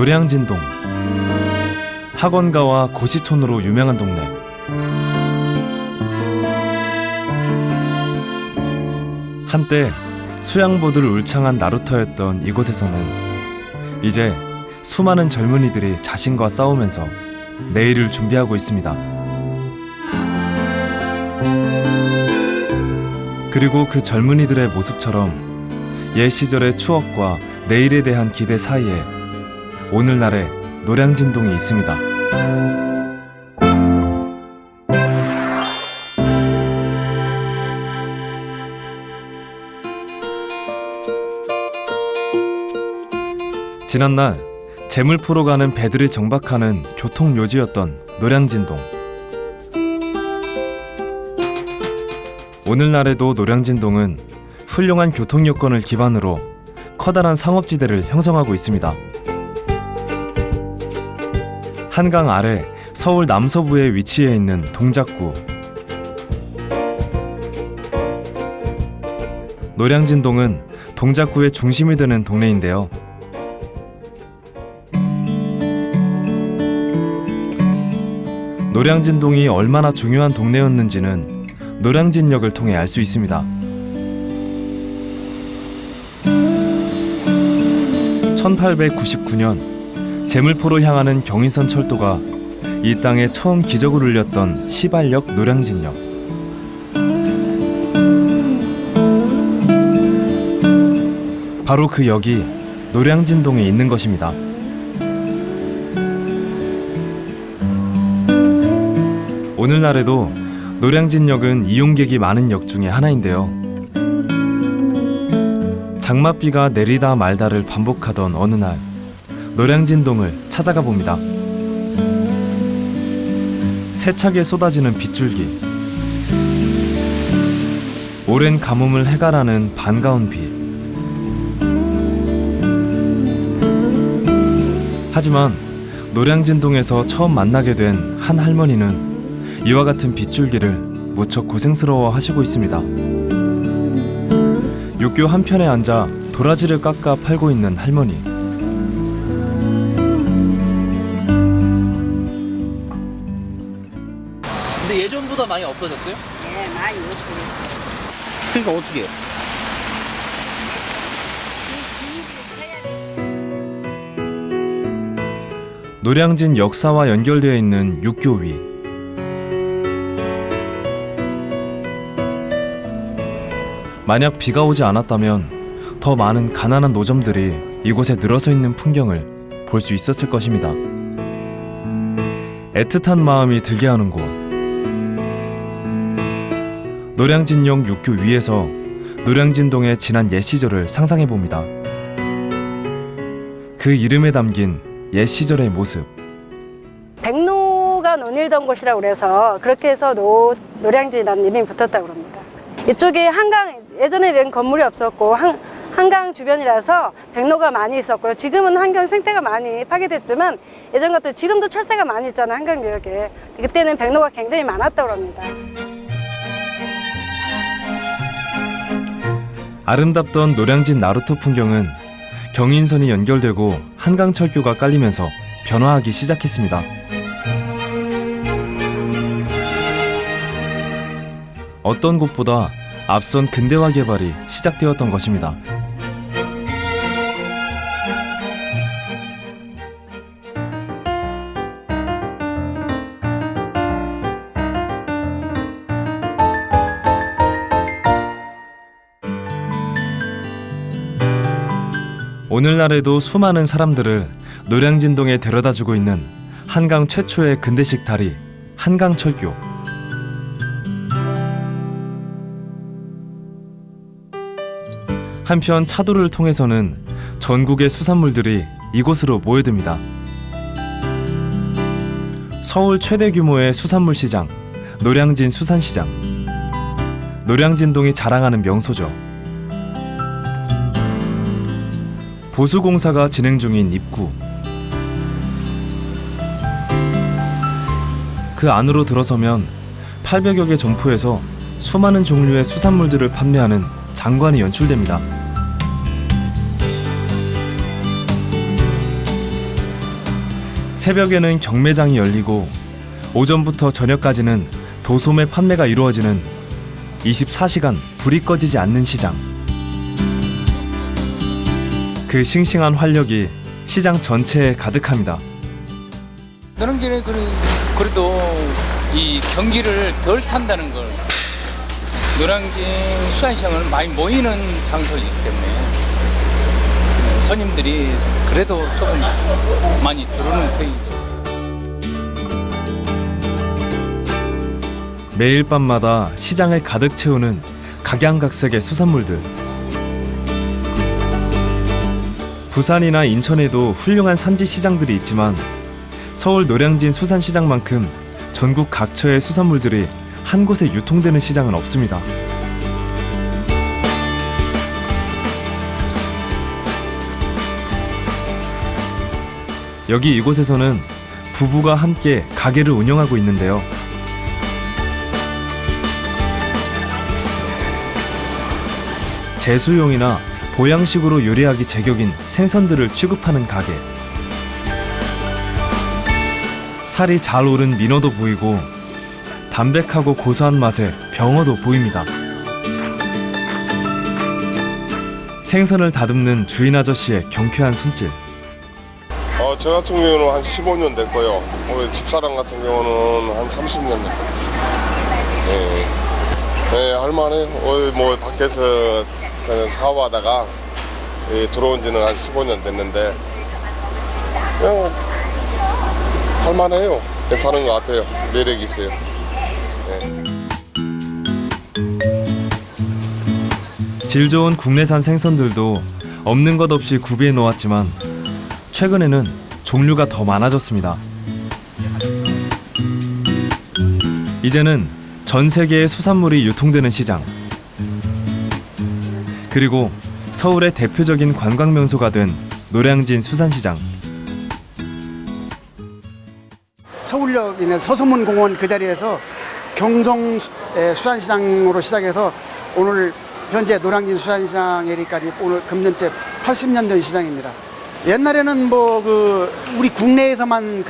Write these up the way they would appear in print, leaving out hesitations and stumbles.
노량진동, 학원가와 고시촌으로 유명한 동네. 한때 수양보들 울창한 나루터였던 이곳에서는 이제 수많은 젊은이들이 자신과 싸우면서 내일을 준비하고 있습니다. 그리고 그 젊은이들의 모습처럼 옛 시절의 추억과 내일에 대한 기대 사이에 오늘날의 노량진동이 있습니다. 지난날 제물포로 가는 배들이 정박하는 교통묘지였던 노량진동. 오늘날에도 노량진동은 훌륭한 교통 여건을 기반으로 커다란 상업지대를 형성하고 있습니다. 한강 아래 서울 남서부에 위치해 있는 동작구. 노량진동은 동작구의 중심이 되는 동네인데요. 노량진동이 얼마나 중요한 동네였는지는 노량진역을 통해 알 수 있습니다. 1899년 제물포로 향하는 경인선 철도가 이 땅에 처음 기적을 울렸던 시발역 노량진역. 바로 그 역이 노량진동에 있는 것입니다. 오늘날에도 노량진역은 이용객이 많은 역 중에 하나인데요. 장맛비가 내리다 말다를 반복하던 어느 날 노량진동을 찾아가 봅니다. 세차게 쏟아지는 빗줄기, 오랜 가뭄을 해가라는 반가운 비. 하지만 노량진동에서 처음 만나게 된 한 할머니는 이와 같은 빗줄기를 무척 고생스러워 하시고 있습니다. 육교 한편에 앉아 도라지를 깎아 팔고 있는 할머니. 근데 예전보다 많이 없어졌어요? 네, 많이 없어요. 그러니까 어떻게? 노량진 역사와 연결되어 있는 육교 위. 만약 비가 오지 않았다면 더 많은 가난한 노점들이 이곳에 늘어서 있는 풍경을 볼 수 있었을 것입니다. 애틋한 마음이 들게 하는 곳. 노량진역 육교 위에서 노량진동의 지난 옛 시절을 상상해 봅니다. 그 이름에 담긴 옛 시절의 모습. 백로가 논일던 곳이라고 그래서 그렇게 해서 노량진이라는 이름이 붙었다고 합니다. 이쪽에 한강, 예전에 이런 건물이 없었고 한강 주변이라서 백로가 많이 있었고요. 지금은 환경 생태가 많이 파괴됐지만 예전 같은 지금도 철새가 많이 있잖아요, 한강지역에. 그때는 백로가 굉장히 많았다고 합니다. 아름답던 노량진 나루터 풍경은 경인선이 연결되고 한강철교가 깔리면서 변화하기 시작했습니다. 어떤 곳보다 앞선 근대화 개발이 시작되었던 것입니다. 오늘날에도 수많은 사람들을 노량진동에 데려다주고 있는 한강 최초의 근대식 다리, 한강철교. 한편 차도를 통해서는 전국의 수산물들이 이곳으로 모여듭니다. 서울 최대 규모의 수산물 시장, 노량진 수산시장. 노량진동이 자랑하는 명소죠. 보수공사가 진행 중인 입구. 그 안으로 들어서면 800여 개 점포에서 수많은 종류의 수산물들을 판매하는 장관이 연출됩니다. 새벽에는 경매장이 열리고 오전부터 저녁까지는 도소매 판매가 이루어지는 24시간 불이 꺼지지 않는 시장. 그 싱싱한 활력이 시장 전체에 가득합니다. 노량진에 그래도 이 경기를 덜 탄다는 걸, 노량진 수산시장은 많이 모이는 장소이기 때문에 손님들이 그래도 조금 많이 들어오는 편이죠. 매일 밤마다 시장을 가득 채우는 각양각색의 수산물들. 부산이나 인천에도 훌륭한 산지 시장들이 있지만 서울 노량진 수산시장만큼 전국 각처의 수산물들이 한 곳에 유통되는 시장은 없습니다. 여기 이곳에서는 부부가 함께 가게를 운영하고 있는데요. 제수용이나 보양식으로 요리하기 제격인 생선들을 취급하는 가게. 살이 잘 오른 민어도 보이고 담백하고 고소한 맛의 병어도 보입니다. 생선을 다듬는 주인 아저씨의 경쾌한 손질. 저 같은 경우는 한 15년 됐고요. 우리 집사람 같은 경우는 한 30년 됐고요. 네, 할만해요. 뭐 밖에서 사업하다가 들어온 지는 한 15년 됐는데 그냥 할만해요. 괜찮은 것 같아요. 매력이 있어요. 질 좋은 국내산 생선들도 없는 것 없이 구비해 놓았지만 최근에는 종류가 더 많아졌습니다. 이제는 전 세계의 수산물이 유통되는 시장. 그리고 서울의 대표적인 관광 명소가 된 노량진 수산시장. 서울역 있는 서소문공원 그 자리에서 경성 수산시장으로 시작해서 오늘 현재 노량진 수산시장에까지 오늘 금년째 80년 된 시장입니다. 옛날에는 우리 국내에서만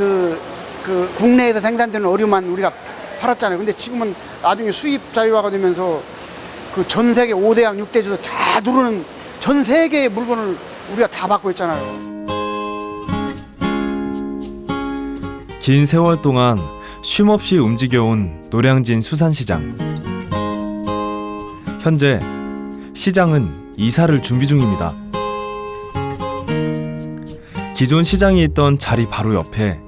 국내에서 생산되는 어류만 우리가 팔았잖아요. 근데 지금은 나중에 수입 자유화가 되면서 그 전 세계 5대양 6대주도 다 두르는 전 세계의 물건을 우리가 다 받고 있잖아요. 긴 세월 동안 쉼없이 움직여온 노량진 수산시장. 현재 시장은 이사를 준비 중입니다. 기존 시장이 있던 자리 바로 옆에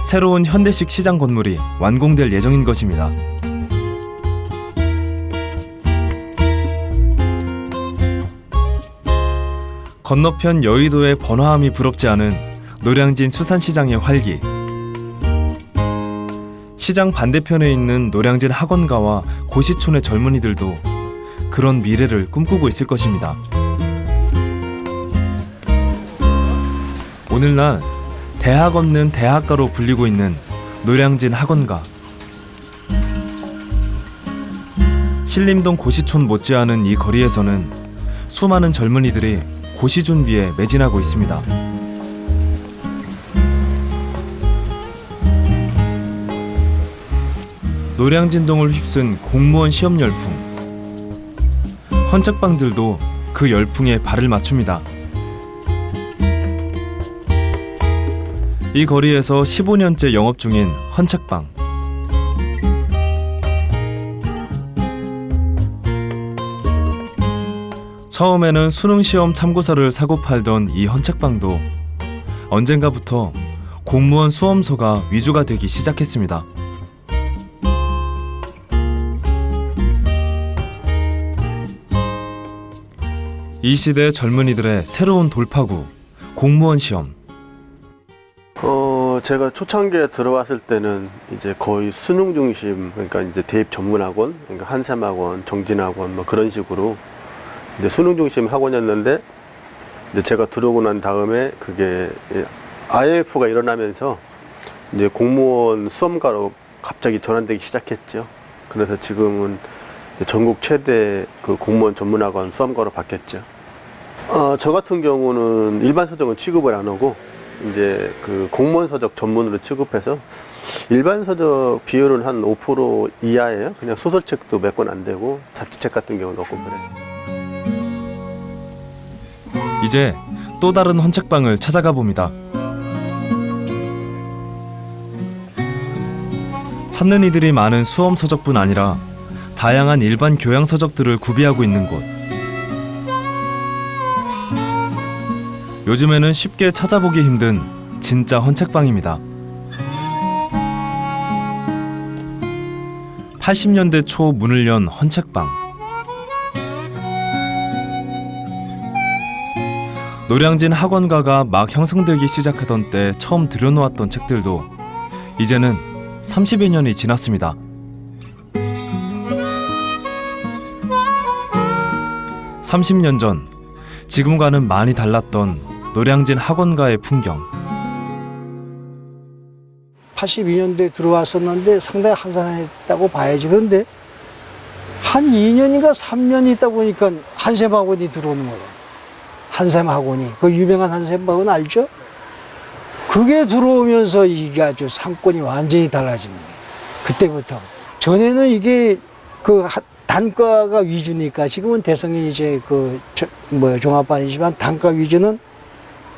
새로운 현대식 시장 건물이 완공될 예정인 것입니다. 건너편 여의도의 번화함이 부럽지 않은 노량진 수산시장의 활기. 시장 반대편에 있는 노량진 학원가와 고시촌의 젊은이들도 그런 미래를 꿈꾸고 있을 것입니다. 오늘날 대학 없는 대학가로 불리고 있는 노량진 학원가. 신림동 고시촌 못지않은 이 거리에서는 수많은 젊은이들이 고시 준비에 매진하고 있습니다. 노량진동을 휩쓴 공무원 시험 열풍. 헌책방들도 그 열풍에 발을 맞춥니다. 이 거리에서 15년째 영업 중인 헌책방. 처음에는 수능시험 참고서를 사고 팔던 이 헌책방도 언젠가부터 공무원 수험서가 위주가 되기 시작했습니다. 이 시대 젊은이들의 새로운 돌파구, 공무원 시험. 제가 초창기에 들어왔을 때는 이제 거의 수능 중심, 그러니까 이제 대입 전문학원, 그러니까 한샘학원, 정진학원 뭐 그런 식으로 이제 수능 중심 학원이었는데, 이제 제가 들어오고 난 다음에 그게 IMF가 일어나면서 이제 공무원 수험가로 갑자기 전환되기 시작했죠. 그래서 지금은 전국 최대 그 공무원 전문학원 수험가로 바뀌었죠. 저 같은 경우는 일반 서적은 취급을 안 하고 이제 그 공무원 서적 전문으로 취급해서 일반 서적 비율은 한 5% 이하예요. 그냥 소설책도 몇 권 안 되고 잡지책 같은 경우는 없고 그래. 이제 또 다른 헌책방을 찾아가 봅니다. 찾는 이들이 많은 수험 서적뿐 아니라 다양한 일반 교양 서적들을 구비하고 있는 곳. 요즘에는 쉽게 찾아보기 힘든 진짜 헌책방입니다. 80년대 초 문을 연 헌책방. 노량진 학원가가 막 형성되기 시작하던 때 처음 들여놓았던 책들도 이제는 30여 년이 지났습니다. (30년) 전 지금과는 많이 달랐던 노량진 학원가의 풍경. 82년도에 들어왔었는데 상당히 한산했다고 봐야지. 그런데 한 2년인가 3년 있다 보니까 한샘 학원이 들어오는 거예요. 한샘 학원이. 그 유명한 한샘 학원 알죠? 그게 들어오면서 이게 아주 상권이 완전히 달라지는 거예요. 그때부터. 전에는 이게 그 단과가 위주니까 지금은 대성이 이제 그 종합반이지만 단과 위주는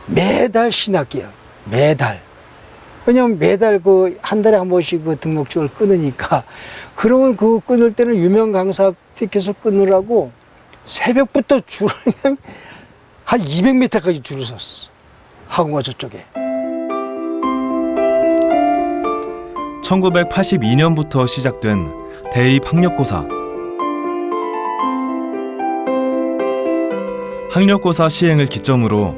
매달 신학기야. 매달. 왜냐면 매달 그 한 달에 한 번씩 그 등록증을 끊으니까 그러면 그 끊을 때는 유명 강사 티켓을 끊으라고 새벽부터 줄을 그냥 한 200m까지 줄을 섰어. 학원가 저쪽에. 1982년부터 시작된 대입 학력고사. 학력고사 시행을 기점으로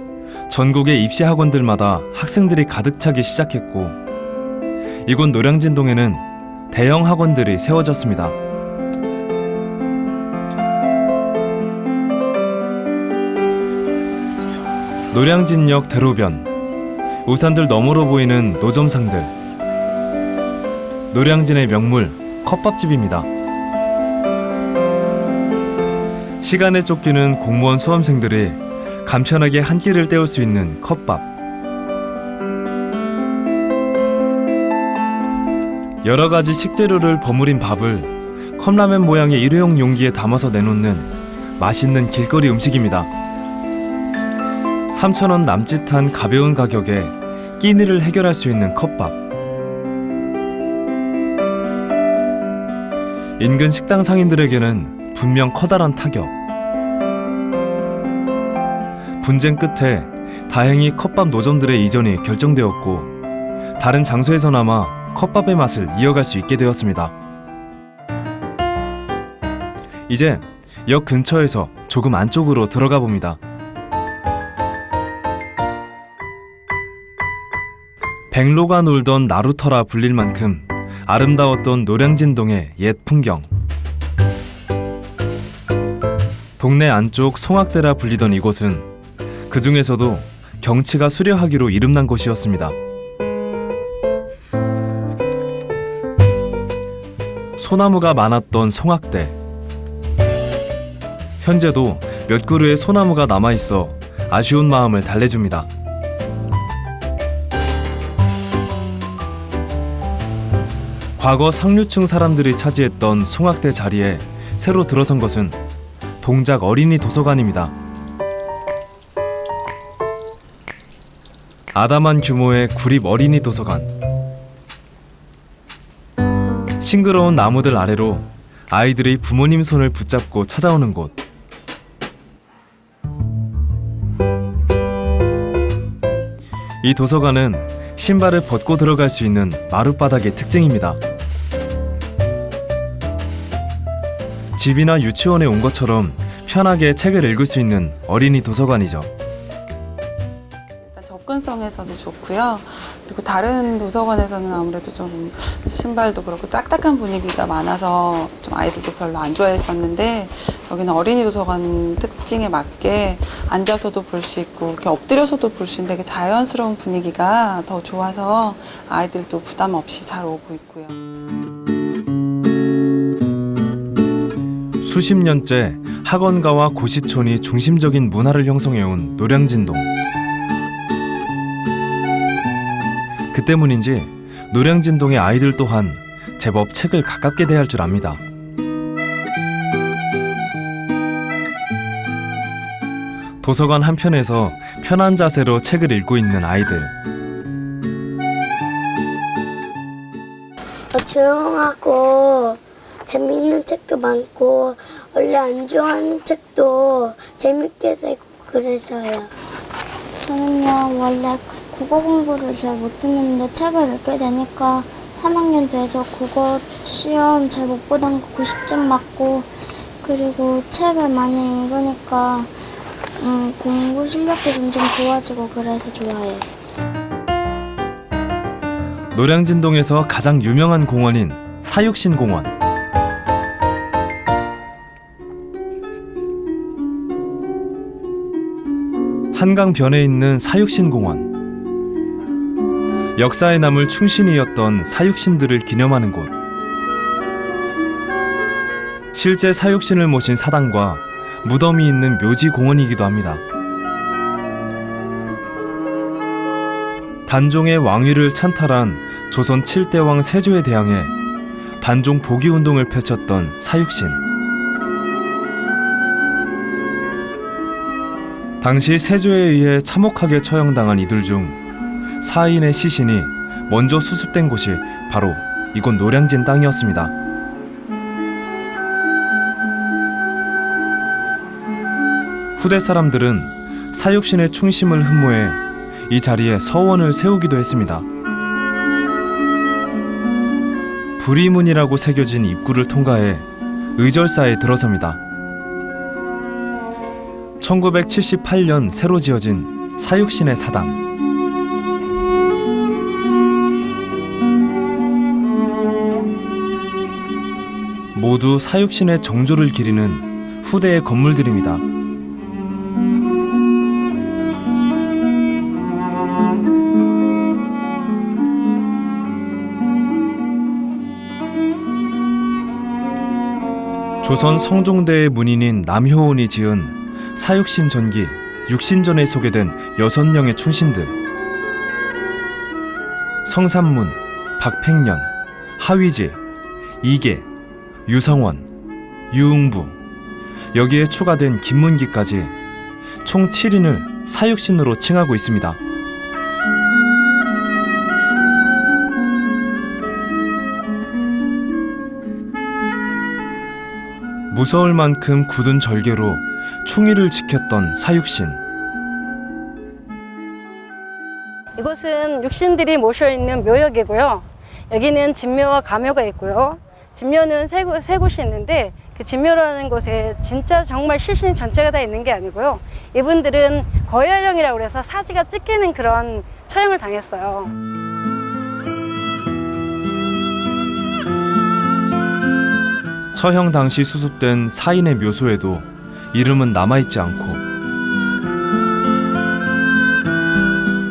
전국의 입시 학원들마다 학생들이 가득 차기 시작했고 이곳 노량진동에는 대형 학원들이 세워졌습니다. 노량진역 대로변, 우산들 너머로 보이는 노점상들, 노량진의 명물 컵밥집입니다. 시간에 쫓기는 공무원 수험생들이 간편하게 한 끼를 때울 수 있는 컵밥. 여러 가지 식재료를 버무린 밥을 컵라면 모양의 일회용 용기에 담아서 내놓는 맛있는 길거리 음식입니다. 3,000원 남짓한 가벼운 가격에 끼니를 해결할 수 있는 컵밥. 인근 식당 상인들에게는 분명 커다란 타격. 분쟁 끝에 다행히 컵밥 노점들의 이전이 결정되었고 다른 장소에서나마 컵밥의 맛을 이어갈 수 있게 되었습니다. 이제 역 근처에서 조금 안쪽으로 들어가 봅니다. 백로가 놀던 나루터라 불릴 만큼 아름다웠던 노량진동의 옛 풍경. 동네 안쪽 송악대라 불리던 이곳은 그 중에서도 경치가 수려하기로 이름난 곳이었습니다. 소나무가 많았던 송악대. 현재도 몇 그루의 소나무가 남아있어 아쉬운 마음을 달래줍니다. 과거 상류층 사람들이 차지했던 송악대 자리에 새로 들어선 것은 동작 어린이 도서관입니다. 아담한 규모의 구립 어린이 도서관. 싱그러운 나무들 아래로 아이들이 부모님 손을 붙잡고 찾아오는 곳. 이 도서관은 신발을 벗고 들어갈 수 있는 마룻바닥의 특징입니다. 집이나 유치원에 온 것처럼 편하게 책을 읽을 수 있는 어린이 도서관이죠. 일단 접근성에서도 좋고요. 그리고 다른 도서관에서는 아무래도 좀 신발도 그렇고 딱딱한 분위기가 많아서 좀 아이들도 별로 안 좋아했었는데 여기는 어린이 도서관 특징에 맞게 앉아서도 볼 수 있고 이렇게 엎드려서도 볼 수 있는 되게 자연스러운 분위기가 더 좋아서 아이들도 부담 없이 잘 오고 있고요. 수십 년째 학원가와 고시촌이 중심적인 문화를 형성해온 노량진동. 그 때문인지 노량진동의 아이들 또한 제법 책을 가깝게 대할 줄 압니다. 도서관 한편에서 편한 자세로 책을 읽고 있는 아이들. 조용하고 재미있는 책도 많고 원래 안 좋아하는 책도 재밌게 되고 그래서요. 저는요 원래 국어 공부를 잘 못했는데 책을 읽게 되니까 3학년 돼서 국어 시험 잘 못 보던 거 90점 맞고 그리고 책을 많이 읽으니까 공부 실력도 점점 좋아지고 그래서 좋아해요. 노량진동에서 가장 유명한 공원인 사육신공원. 한강변에 있는 사육신공원. 역사에 남을 충신이었던 사육신들을 기념하는 곳. 실제 사육신을 모신 사당과 무덤이 있는 묘지공원이기도 합니다. 단종의 왕위를 찬탈한 조선 7대 왕 세조에 대항해 단종 복위운동을 펼쳤던 사육신. 당시 세조에 의해 참혹하게 처형당한 이들 중 사인의 시신이 먼저 수습된 곳이 바로 이곳 노량진 땅이었습니다. 후대 사람들은 사육신의 충심을 흠모해 이 자리에 서원을 세우기도 했습니다. 불이문이라고 새겨진 입구를 통과해 의절사에 들어섭니다. 1978년 새로 지어진 사육신의 사당. 모두 사육신의 정조를 기리는 후대의 건물들입니다. 조선 성종대의 문인인 남효운이 지은 사육신 전기, 육신전에 소개된 6명의 충신들. 성삼문, 박팽년, 하위지, 이계, 유성원, 유응부, 여기에 추가된 김문기까지 총 7인을 사육신으로 칭하고 있습니다. 무서울 만큼 굳은 절개로 충의를 지켰던 사육신. 이곳은 육신들이 모셔있는 묘역이고요. 여기는 진묘와 가묘가 있고요. 진묘는 세 곳이 있는데 그 진묘라는 곳에 진짜 정말 시신 전체가 다 있는 게 아니고요. 이분들은 거열령이라고 해서 사지가 찢기는 그런 처형을 당했어요. 처형 당시 수습된 사인의 묘소에도 이름은 남아있지 않고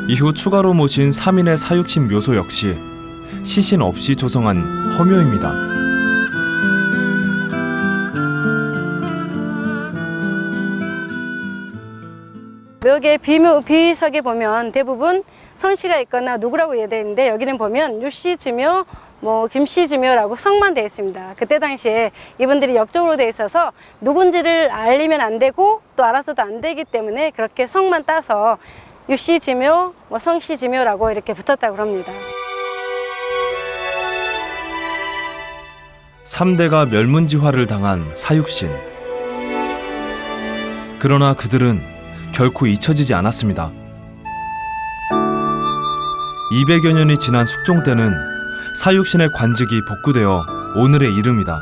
이후 추가로 모신 3인의 사육신 묘소 역시 시신 없이 조성한 허묘입니다. 묘역의 비석에 보면 대부분 성씨가 있거나 누구라고 이해되어 있는데 여기는 보면 유씨 지묘, 김씨 지묘라고 성만 되어 있습니다. 그때 당시에 이분들이 역적으로 되어 있어서 누군지를 알리면 안 되고 또 알아서도 안 되기 때문에 그렇게 성만 따서 유씨 지묘, 성씨 지묘라고 이렇게 붙었다고 합니다. 3대가 멸문지화를 당한 사육신. 그러나 그들은 결코 잊혀지지 않았습니다. 200여 년이 지난 숙종 때는 사육신의 관직이 복구되어 오늘의 이름이다.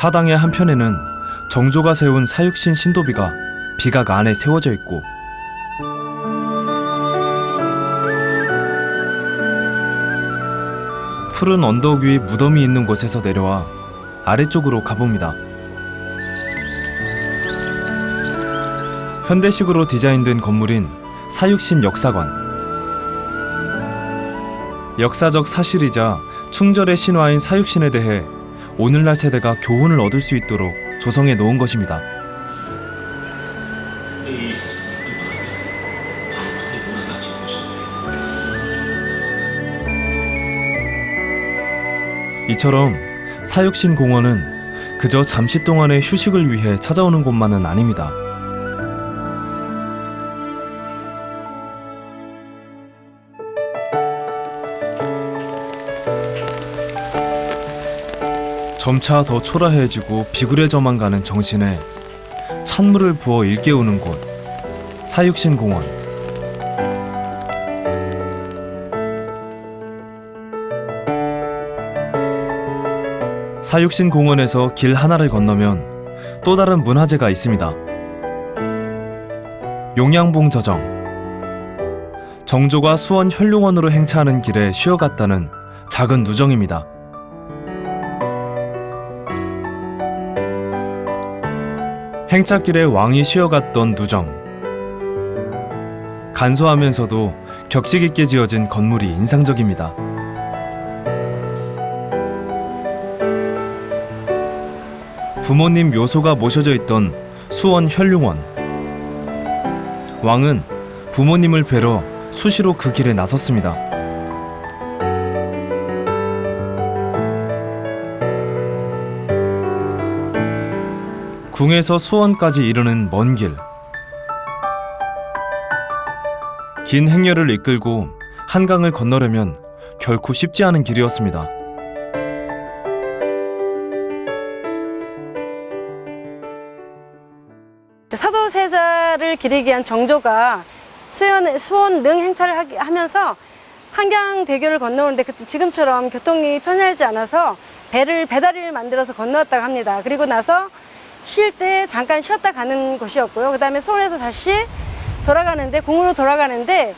사당의 한편에는 정조가 세운 사육신 신도비가 비각 안에 세워져 있고 푸른 언덕 위 무덤이 있는 곳에서 내려와 아래쪽으로 가봅니다. 현대식으로 디자인된 건물인 사육신 역사관. 역사적 사실이자 충절의 신화인 사육신에 대해 오늘날 세대가 교훈을 얻을 수 있도록 조성해 놓은 것입니다. 이처럼 사육신 공원은 그저 잠시 동안의 휴식을 위해 찾아오는 곳만은 아닙니다. 점차 더 초라해지고 비굴해져만 가는 정신에 찬물을 부어 일깨우는 곳, 사육신 공원. 사육신 공원에서 길 하나를 건너면 또 다른 문화재가 있습니다. 용양봉 저정. 정조가 수원 현룡원으로 행차하는 길에 쉬어갔다는 작은 누정입니다. 행차길에 왕이 쉬어갔던 누정. 간소하면서도 격식 있게 지어진 건물이 인상적입니다. 부모님 묘소가 모셔져 있던 수원 현룡원. 왕은 부모님을 뵈러 수시로 그 길에 나섰습니다. 궁에서 수원까지 이르는 먼 길. 긴 행렬을 이끌고 한강을 건너려면 결코 쉽지 않은 길이었습니다. 사도세자를 기리기 위한 정조가 수원 능 행차를 하면서 한강대교를 건너오는데 그때 지금처럼 교통이 편하지 않아서 배다리를 만들어서 건너왔다고 합니다. 그리고 나서 쉴 때 잠깐 쉬었다 가는 곳이었고요. 그 다음에 수원에서 다시 돌아가는데, 궁으로 돌아가는데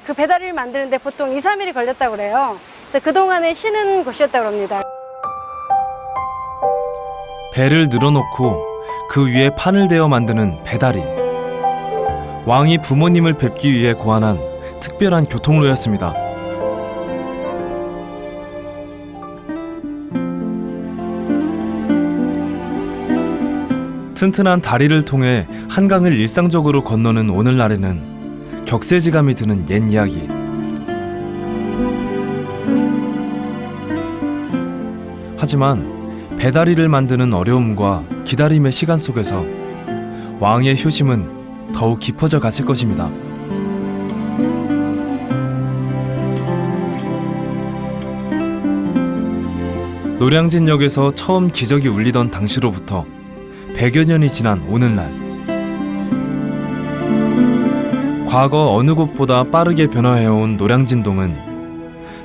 그 배다리를 만드는데 보통 2, 3일이 걸렸다고 그래요. 그래서 그동안에 쉬는 곳이었다고 합니다. 배를 늘어놓고 그 위에 판을 대어 만드는 배다리. 왕이 부모님을 뵙기 위해 고안한 특별한 교통로였습니다. 튼튼한 다리를 통해 한강을 일상적으로 건너는 오늘날에는 격세지감이 드는 옛 이야기. 하지만 배다리를 만드는 어려움과 기다림의 시간 속에서 왕의 효심은 더욱 깊어져 갔을 것입니다. 노량진역에서 처음 기적이 울리던 당시로부터 100여 년이 지난 오늘날, 과거 어느 곳보다 빠르게 변화해온 노량진동은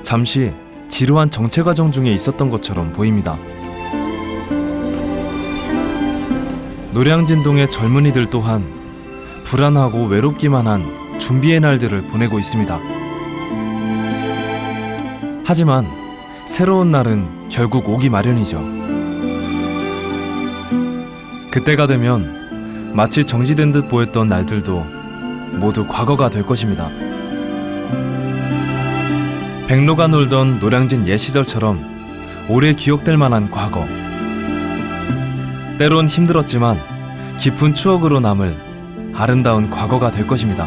잠시 지루한 정체 과정 중에 있었던 것처럼 보입니다. 노량진동의 젊은이들 또한 불안하고 외롭기만 한 준비의 날들을 보내고 있습니다. 하지만 새로운 날은 결국 오기 마련이죠. 그때가 되면 마치 정지된 듯 보였던 날들도 모두 과거가 될 것입니다. 백로가 놀던 노량진 옛 시절처럼 오래 기억될 만한 과거. 때론 힘들었지만 깊은 추억으로 남을 아름다운 과거가 될 것입니다.